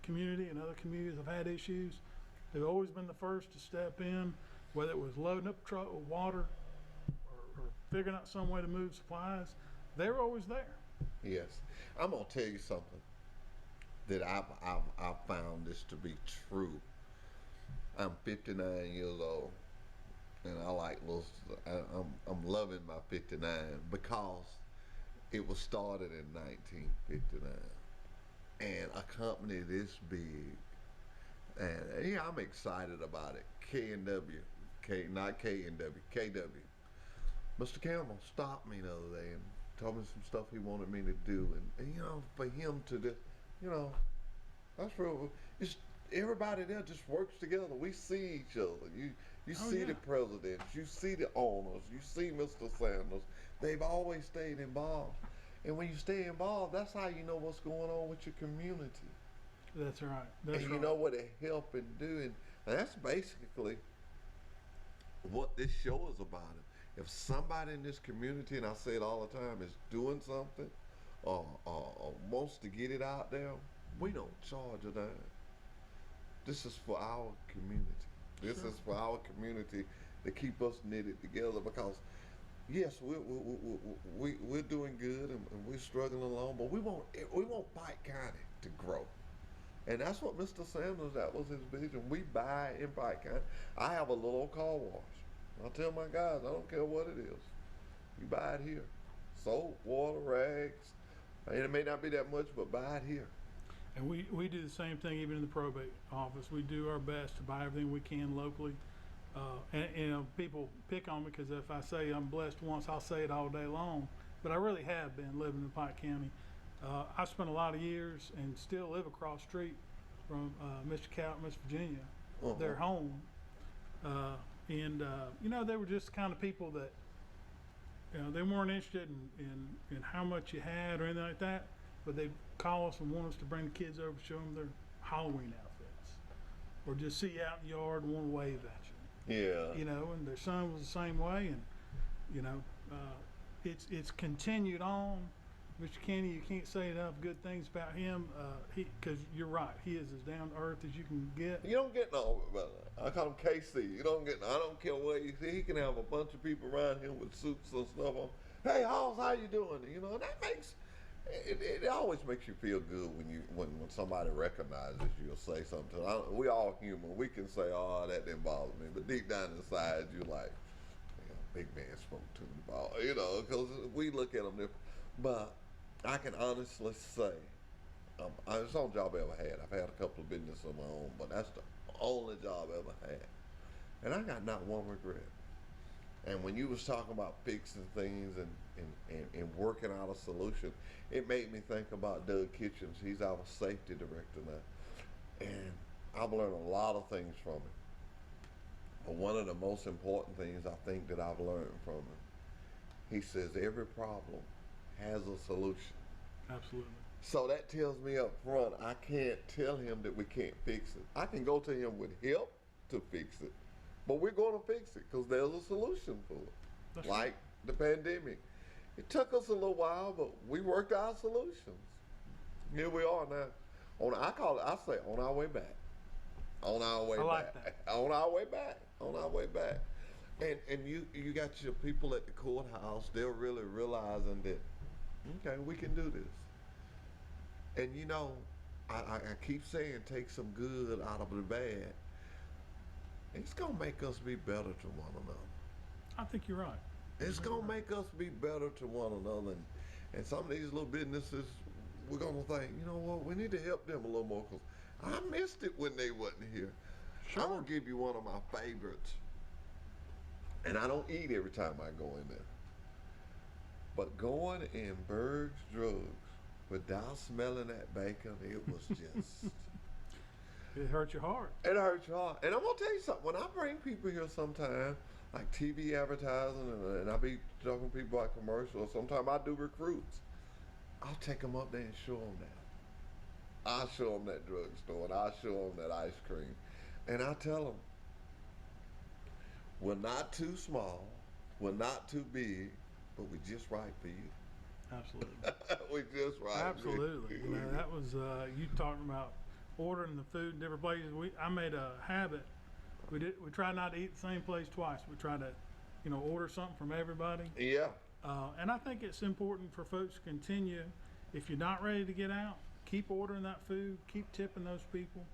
community and other communities have had issues, they've always been the first to step in, whether it was loading up a truck with water or figuring out some way to move supplies. They were always there. Yes. I'm going to tell you something that I've found this to be true. I'm 59 years old, and I'm loving my 59 because it was started in 1959, and a company this big, and yeah, I'm excited about it. KW. Mr. Campbell stopped me the other day and told me some stuff he wanted me to do, and you know, for him to do, you know, that's real. It's everybody there just works together. We see each other. You see the presidents, you see the owners, you see Mr. Sanders. They've always stayed involved. And when you stay involved, that's how you know what's going on with your community. That's right. And you know what it help and do. And that's basically what this show is about. If somebody in this community, and I say it all the time, is doing something or wants to get it out there, we don't charge a dime. This is for our community. This is for our community to keep us knitted together, because yes, we're doing good and we're struggling along, but we want Pike County to grow. And that's what Mr. Sanders, that was his vision. We buy in Pike County. I have a little car wash. I tell my guys, I don't care what it is. You buy it here. Soap, water, rags. And it may not be that much, but buy it here. And we do the same thing even in the probate office. We do our best to buy everything we can locally. And you know, people pick on me because if I say I'm blessed once, I'll say it all day long. But I really have been living in Pike County. I spent a lot of years and still live across the street from Mr. Cowart, Miss Virginia, their home. You know, they were just the kind of people that, you know, they weren't interested in how much you had or anything like that, but they'd call us and want us to bring the kids over, show them their Halloween outfits, or just see you out in the yard and want to wave at you. Yeah. You know, and their son was the same way, and you know, it's continued on. Mr. Kenny, you can't say enough good things about him, because you're right, he is as down to earth as you can get. You don't get no, I call him KC. You don't get, I don't care where you see. He can have a bunch of people around him with suits and stuff on. Hey, Hoss, how you doing? You know, and that makes, it always makes you feel good when somebody recognizes you or say something. We all human. We can say, oh, that didn't bother me. But deep down inside, you're like, big man spoke to me about, you know, because we look at them different. But I can honestly say, it's the only job I ever had. I've had a couple of businesses of my own, but that's the only job I ever had. And I got not one regret. And when you was talking about fixing things and working out a solution, it made me think about Doug Kitchens. He's our safety director now. And I've learned a lot of things from him. But one of the most important things I think that I've learned from him, he says every problem has a solution. Absolutely. So that tells me up front, I can't tell him that we can't fix it. I can go to him with help to fix it, but we're going to fix it because there's a solution for it. That's like right. the pandemic. It took us a little while, but we worked out solutions. Here we are now. I say on our way back. On our way I like back. that. On our way back. On our way back. And you got your people at the courthouse, they're really realizing that, okay, we can do this. And you know, I keep saying take some good out of the bad. It's gonna make us be better to one another. I think you're right. It's gonna make us be better to one another. And some of these little businesses, we're gonna think, you know what, we need to help them a little more because I missed it when they wasn't here. Sure. I'm gonna give you one of my favorites. And I don't eat every time I go in there. But going in Berg's Drugs without smelling that bacon, it was just... It hurt your heart. It hurts your heart. And I'm going to tell you something. When I bring people here sometime, like TV advertising, and I be talking to people about commercials, sometimes I do recruits, I'll take them up there and show them that. I'll show them that drugstore, and I'll show them that ice cream. And I tell them, we're not too small, we're not too big, but we're just right for you. Absolutely. We're just right. Absolutely. You know, that was you talking about ordering the food in different places. I made a habit. We try not to eat the same place twice. We try to, you know, order something from everybody. Yeah. And I think it's important for folks to continue. If you're not ready to get out, keep ordering that food. Keep tipping those people.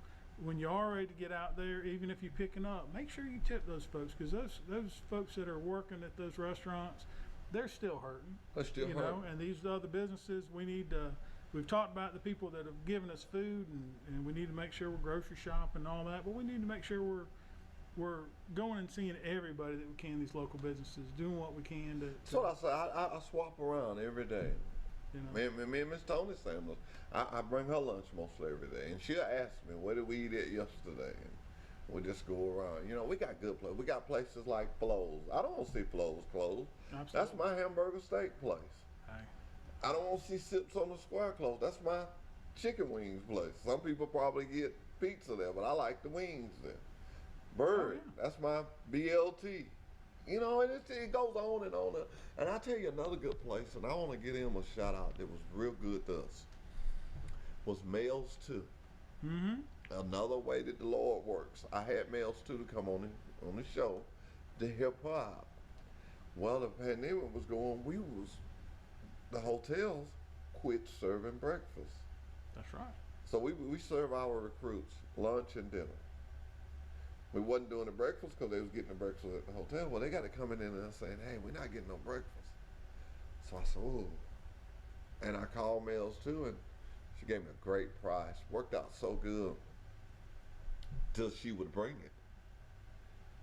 When you are ready to get out there, even if you're picking up, make sure you tip those folks because those folks that are working at those restaurants, they're still hurting. They're still you hurting. know, and these other businesses, we need to. We've talked about the people that have given us food, and we need to make sure we're grocery shopping and all that. But we need to make sure we're going and seeing everybody that we can. These local businesses, doing what we can to. So I say I swap around every day. You know, Me and Miss Tony Sanders, I bring her lunch mostly every day, and she'll ask me, "Where did we eat at yesterday?" And we just go around. You know, we got good places. We got places like Flo's. I don't want to see Flo's closed. Absolutely. That's my hamburger steak place. Hey, I don't want to see Sips on the Square closed. That's my chicken wings place. Some people probably get pizza there, but I like the wings there. Bird, that's my BLT. You know, and it goes on and on. And I'll tell you another good place, and I want to give him a shout out that was real good to us, was Males 2. Mm-hmm. Another way that the Lord works. I had Males 2 to come on the show to help her out. Well, the pandemic was going, the hotels quit serving breakfast. That's right. So we serve our recruits lunch and dinner. We wasn't doing the breakfast because they was getting the breakfast at the hotel. Well, they got to come in there saying, hey, we're not getting no breakfast. So I said, ooh. And I called Males 2, and she gave me a great price. Worked out so good till she would bring it.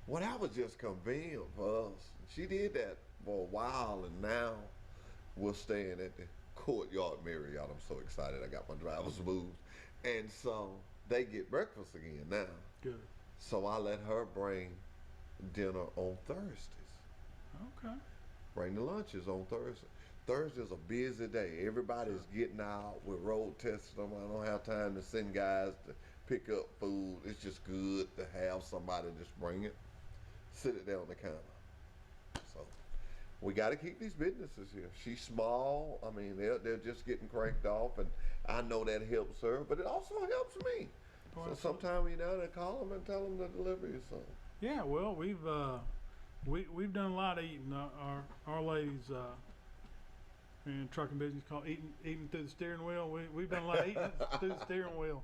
Well, that was just convenient for us. She did that for a while, and now we're staying at the Courtyard Marriott. I'm so excited. I got my driver's moved. And so they get breakfast again now. Good. So I let her bring dinner on Thursdays. Okay. Bring the lunches on Thursday. Thursday's a busy day. Everybody's getting out. We're road testing them. I don't have time to send guys to pick up food. It's just good to have somebody just bring it, sit it there on the counter. So we got to keep these businesses here. She's small. I mean, they're just getting cranked off, and I know that helps her, but it also helps me. So sometimes you know, they call them and tell them to deliver you something. Yeah, well, we've done a lot of eating. Our ladies in trucking business called eating through the steering wheel. We've done a lot of eating through the steering wheel.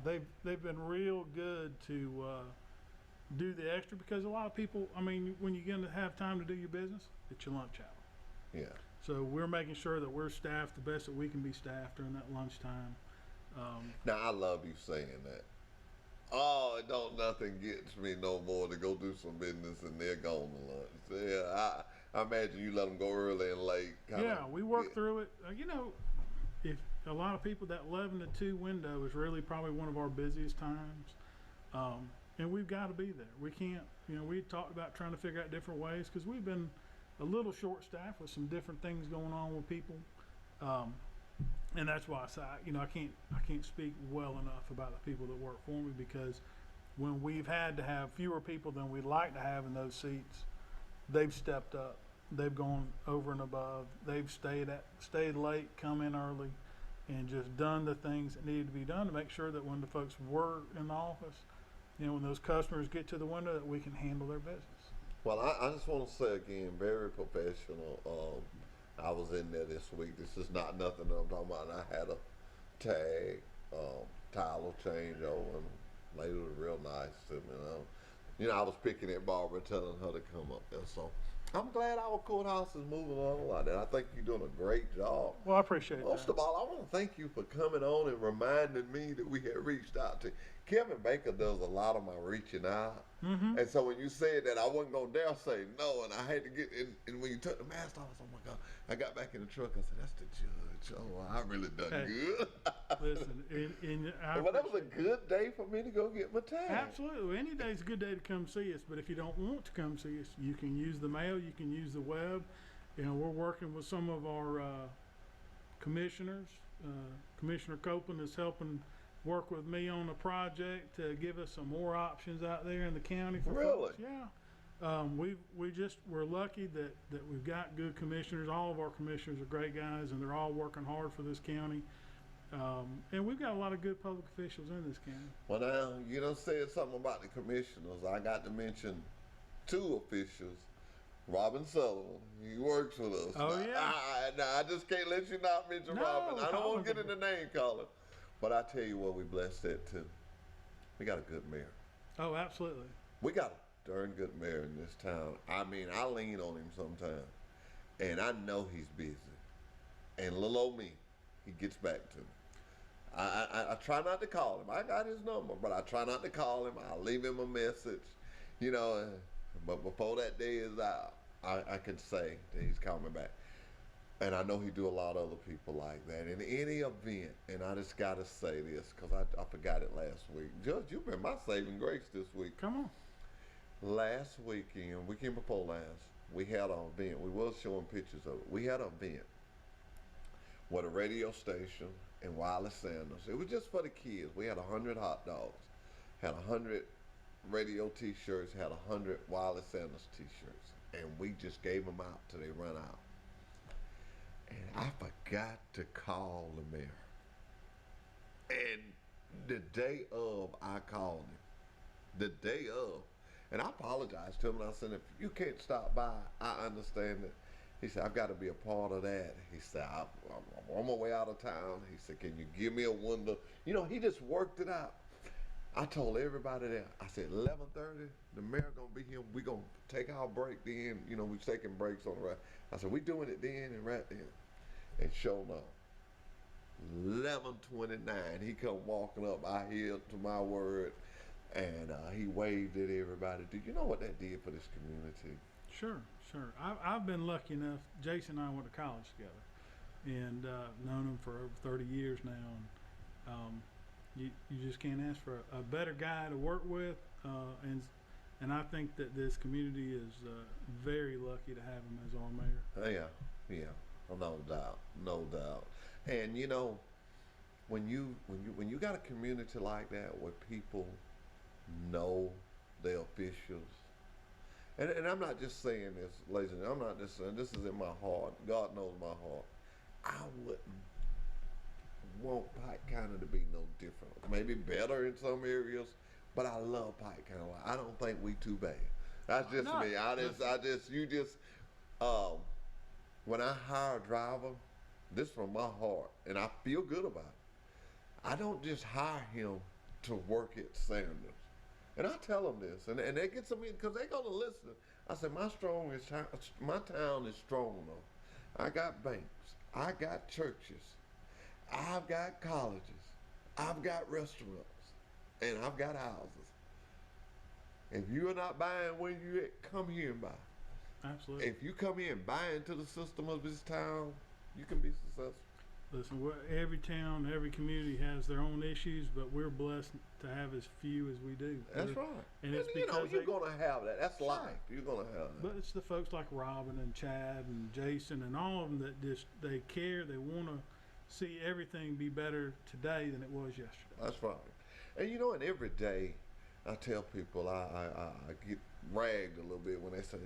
They've been real good to do the extra, because a lot of people, I mean, when you're going to have time to do your business, it's your lunch hour. Yeah. So we're making sure that we're staffed the best that we can be staffed during that lunchtime. Now I love you saying that. Oh, nothing gets me no more to go do some business and they're gone to lunch. Yeah, I imagine you let them go early and late. Yeah, we work through it. You know, if a lot of people, that 11 to 2 window is really probably one of our busiest times. And we've got to be there. We can't, you know, we talked about trying to figure out different ways, because we've been a little short-staffed with some different things going on with people. And that's why I say, you know, I can't speak well enough about the people that work for me, because when we've had to have fewer people than we'd like to have in those seats, they've stepped up. They've gone over and above. They've stayed late, come in early, and just done the things that needed to be done to make sure that when the folks were in the office, you know, when those customers get to the window, that we can handle their business. Well, I just want to say again, very professional. I was in there this week. This is not nothing that I'm talking about. And I had a tag, tile change over, and lady was real nice to me. You know, I was picking at Barbara, telling her to come up there. So I'm glad our courthouse is moving along like that. I think you're doing a great job. Well, I appreciate that. Most of all, I want to thank you for coming on and reminding me that we had reached out to. Kevin Baker does a lot of my reaching out. Mm-hmm. And so when you said that, I wasn't going to dare say no, and I had to get in. And when you took the mask off, I said, oh my God. I got back in the truck. I said, that's the judge. Oh, I really done good. Listen, but that was a good day for me to go get my tag. Absolutely. Any day's a good day to come see us. But if you don't want to come see us, you can use the mail. You can use the web. You know, we're working with some of our commissioners. Commissioner Copeland is helping work with me on a project to give us some more options out there in the county for folks. Yeah. We're lucky that we've got good commissioners. All of our commissioners are great guys, and they're all working hard for this county. And we've got a lot of good public officials in this county. Well, now, you done said something about the commissioners. I got to mention 2 officials. Robin Sullivan, he works with us. Oh, yeah. I just can't let you not mention Robin. I don't want to get in the name calling. But I tell you what, we blessed that too. We got a good mayor. Oh, absolutely. We got a darn good mayor in this town. I mean, I lean on him sometimes. And I know he's busy. And little old me, he gets back to me. I try not to call him. I got his number, but I try not to call him. I'll leave him a message, you know. But before that day is out, I can say that he's coming back. And I know he do a lot of other people like that. In any event, and I just got to say this, because I forgot it last week. Judge, you've been my saving grace this week. Come on. Last weekend before last, we had an event. We was showing pictures of it. We had an event with a radio station and Wiley Sanders. It was just for the kids. We had 100 hot dogs, had 100 radio t-shirts, had 100 Wiley Sanders t-shirts. And we just gave them out till they run out. And I forgot to call the mayor. And the day of, I called him. The day of. And I apologized to him, and I said, if you can't stop by, I understand it. He said, I've got to be a part of that. He said, I'm on my way out of town. He said, can you give me a window? You know, he just worked it out. I told everybody there, I said, 11:30, the mayor going to be here. We're going to take our break then. You know, we're taking breaks on the ride. I said, we doing it then and right then. And sure enough, 11:29, he come walking up. I hear to my word. and he waved at everybody. Do you know what that did for this community? Sure. I've been lucky enough. Jason and I went to college together, and known him for over 30 years now. And you just can't ask for a better guy to work with, and I think that this community is very lucky to have him as our mayor. Yeah, no doubt. And you know, when you got a community like that where people know their officials, and I'm not just saying this, ladies and gentlemen, I'm not just saying this is in my heart. God knows my heart. I wouldn't want Pike County to be no different. Maybe better in some areas, but I love Pike County. I don't think we too bad. That's just No, me. When I hire a driver, this from my heart, and I feel good about it. I don't just hire him to work at Sanders. And I tell them this, and they get some in because they're gonna listen. I said my town is strong though. I got banks, I got churches, I've got colleges, I've got restaurants, and I've got houses. If you are not buying where you at, come here and buy. Absolutely. If you come here and buy into the system of this town, you can be successful. Listen, every town, every community has their own issues, but we're blessed to have as few as we do. That's right. And it's you know, because you're going to have that. That's life. You're going to have that. But it's the folks like Robin and Chad and Jason and all of them that just, they care. They want to see everything be better today than it was yesterday. That's right. And you know, and every day I tell people, I get ragged a little bit when they say,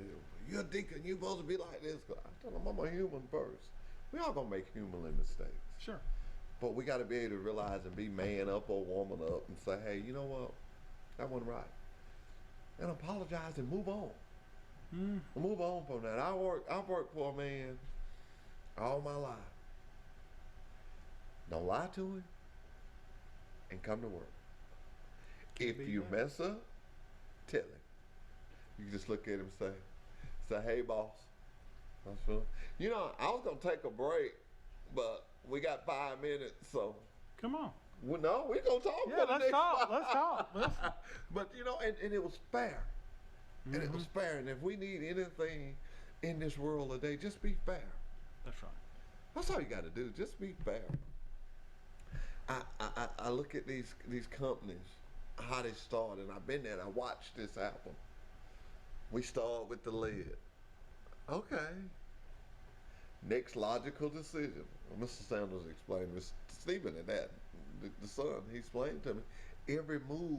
you're a deacon, you're supposed to be like this. I tell them I'm a human first. We all gonna make human mistakes. Sure. But we gotta be able to realize and be man up or woman up and say, hey, you know what? That wasn't right. And apologize and move on. Move on from that. I've worked for a man all my life. Don't lie to him and come to work. If you mess up, tell him. You just look at him and say, hey boss. That's right. You know, I was gonna take a break, but we got 5 minutes, so. Come on. Well, no, we're gonna talk. Yeah, let's talk. Listen. But you know, and it was fair. And it was fair. And if we need anything in this world today, just be fair. That's right. That's all you got to do. Just be fair. I look at these companies, how they start, and I've been there and I watched this happen. We start with the lead. Okay. Next logical decision. Mr. Sanders explained, Mr. Stephen and that, the son, he explained to me, every move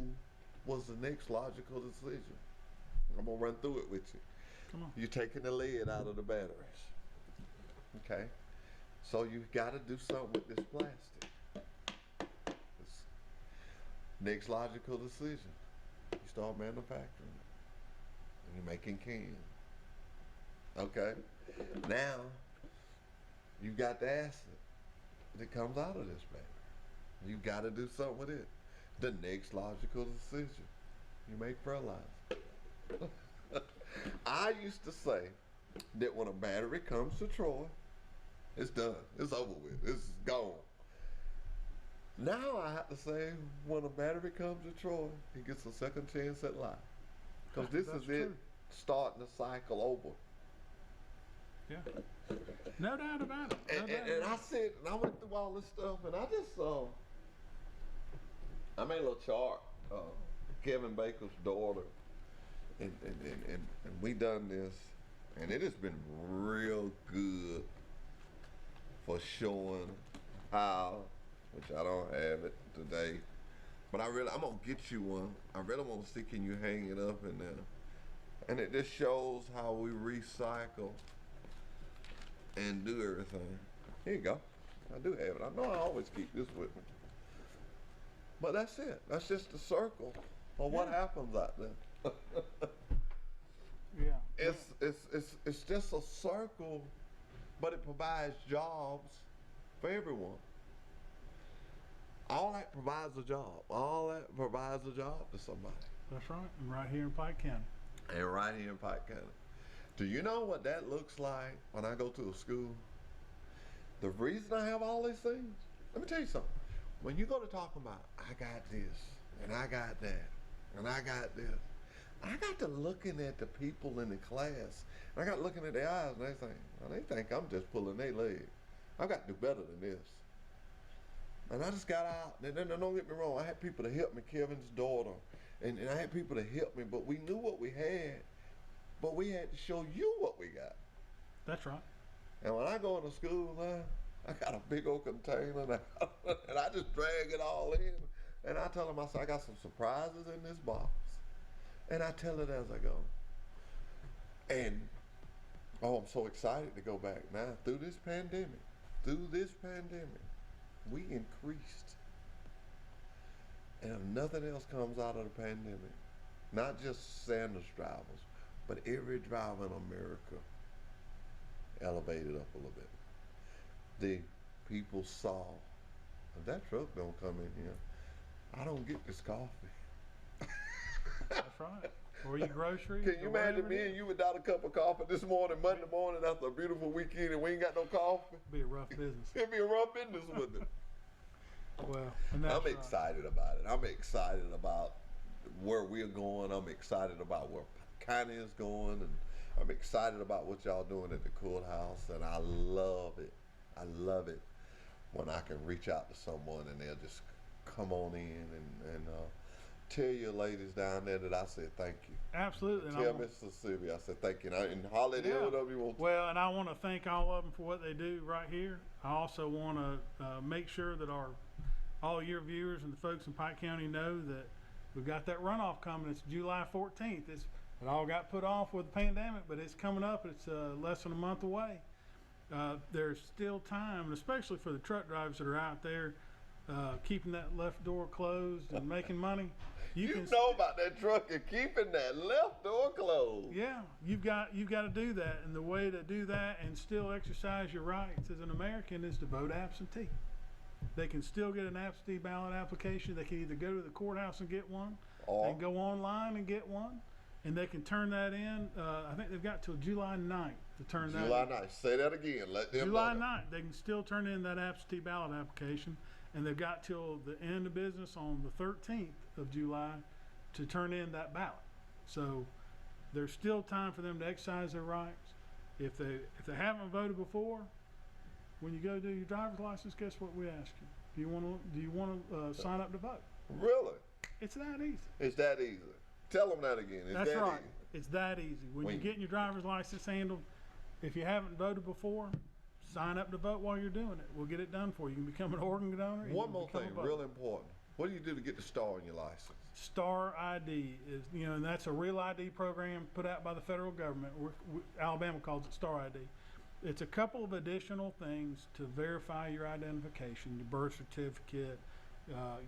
was the next logical decision. I'm gonna run through it with you. Come on. You're taking the lead out of the batteries. Okay. So you've got to do something with this plastic. Next logical decision. You start manufacturing it. And you're making cans. Okay. Now, you got the acid that comes out of this battery. You got to do something with it. The next logical decision. You make fertilizer. I used to say that when a battery comes to Troy, it's done. It's over with. It's gone. Now I have to say when a battery comes to Troy, he gets a second chance at life. Because this is it starting the cycle over. Yeah. No doubt about it. And I said, and I went through all this stuff, and I just I made a little chart. Kevin Baker's daughter, and we done this, and it has been real good for showing how, which I don't have it today, but I'm gonna get you one. I really want to see, can you hang it up in there? And it just shows how we recycle and do everything. Here you go. I do have it. I know I always keep this with me. But that's it. That's just the circle of what happens out there. Yeah. It's just a circle, but it provides jobs for everyone. All that provides a job. All that provides a job to somebody. That's right. And right here in Pike County. And right here in Pike County. Do you know what that looks like when I go to a school? The reason I have all these things, let me tell you something. When you go to talk about, I got this and I got that, and I got this. I got to looking at the people in the class, and I got looking at their eyes, and they think I'm just pulling their leg. I got to do better than this. And I just got out, and then don't get me wrong, I had people to help me, Kevin's daughter, and I had people to help me, but we knew what we had, but we had to show you what we got. That's right. And when I go into school now, I got a big old container now, and I just drag it all in, and I tell them, I say, I got some surprises in this box, and I tell it as I go. And, oh, I'm so excited to go back now. Through this pandemic, we increased. And if nothing else comes out of the pandemic, not just Sanders drivers, but every driver in America elevated up a little bit. The people saw, if that truck don't come in here, I don't get this coffee. That's right. Or your groceries. Can you imagine me and you without a cup of coffee this morning, Monday morning after a beautiful weekend, and we ain't got no coffee? Be a rough business. It'd be a rough business, wouldn't it? Well, and that's I'm right. excited about it. I'm excited about where we're going. I'm excited about where Connie is going, and I'm excited about what y'all doing at the courthouse, and I love it. I love it when I can reach out to someone and they'll just come on in and tell your ladies down there that I said thank you. Absolutely. Tell Miss Sylvia I said thank you. And holler at whatever you want to. Well, and I want to thank all of them for what they do right here. I also want to make sure that all your viewers and the folks in Pike County know that we've got that runoff coming. It's July 14th. It all got put off with the pandemic, but it's coming up. It's less than a month away. There's still time, and especially for the truck drivers that are out there keeping that left door closed and making money. You know about that truck and keeping that left door closed. Yeah, you've got to do that, and the way to do that and still exercise your rights as an American is to vote absentee. They can still get an absentee ballot application. They can either go to the courthouse and get one, and go online and get one, and they can turn that in. I think they've got till July 9th to turn that in. July 9th. Say that again. Let them July know. 9th. They can still turn in that absentee ballot application, and they've got till the end of business on the 13th of July to turn in that ballot. So there's still time for them to exercise their rights. If they haven't voted before, when you go to do your driver's license, guess what we ask you? Do you want to sign up to vote? Really? It's that easy. It's that easy. Tell them that again. It's That's that right. easy. It's that easy. When you're getting your driver's license handled, if you haven't voted before, sign up to vote while you're doing it. We'll get it done for you. You can become an organ donor. One more thing, real important. What do you do to get the star on your license? Star ID is, and that's a real ID program put out by the federal government. Alabama calls it Star ID. It's a couple of additional things to verify your identification: your birth certificate,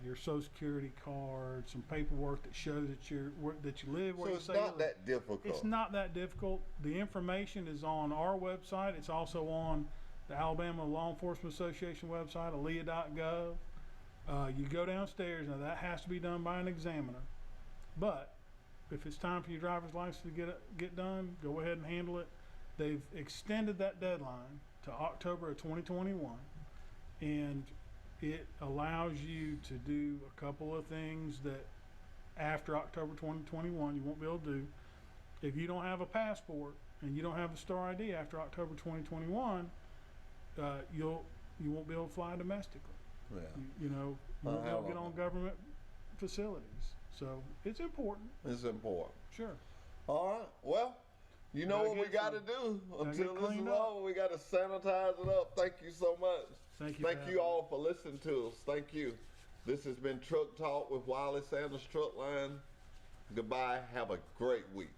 your Social Security card, some paperwork that shows that you live where you say you live. So it's not that difficult. It's not that difficult. The information is on our website. It's also on the Alabama Law Enforcement Association website, ALEA.gov. You go downstairs. Now that has to be done by an examiner. But if it's time for your driver's license to get done, go ahead and handle it. They've extended that deadline to October of 2021, and it allows you to do a couple of things that after October 2021 you won't be able to do. If you don't have a passport and you don't have a Star ID after October 2021, you won't be able to fly domestically. Yeah. You won't be able to get on government facilities. So it's important. It's important. Sure. All right. Well, you know what we got to do until this is over. We got to sanitize it up. Thank you so much. Thank you. Thank you all for listening to us. Thank you. This has been Truck Talk with Wiley Sanders Truck Line. Goodbye. Have a great week.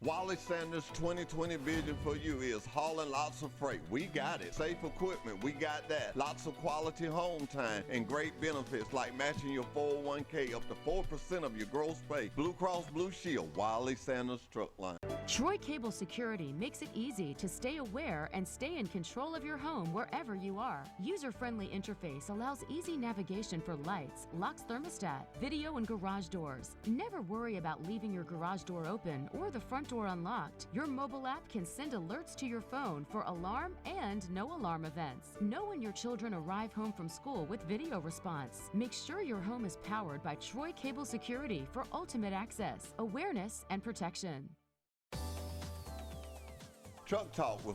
Wiley Sanders' 2020 vision for you is hauling lots of freight. We got it. Safe equipment, we got that. Lots of quality home time and great benefits like matching your 401k up to 4% of your gross pay. Blue Cross Blue Shield, Wiley Sanders Truck Line. Troy Cable Security makes it easy to stay aware and stay in control of your home wherever you are. User-friendly interface allows easy navigation for lights, locks thermostat, video and garage doors. Never worry about leaving your garage door open or the front door or unlocked, your mobile app can send alerts to your phone for alarm and no alarm events. Know when your children arrive home from school with video response. Make sure your home is powered by Troy Cable Security for ultimate access, awareness, and protection. Truck Talk with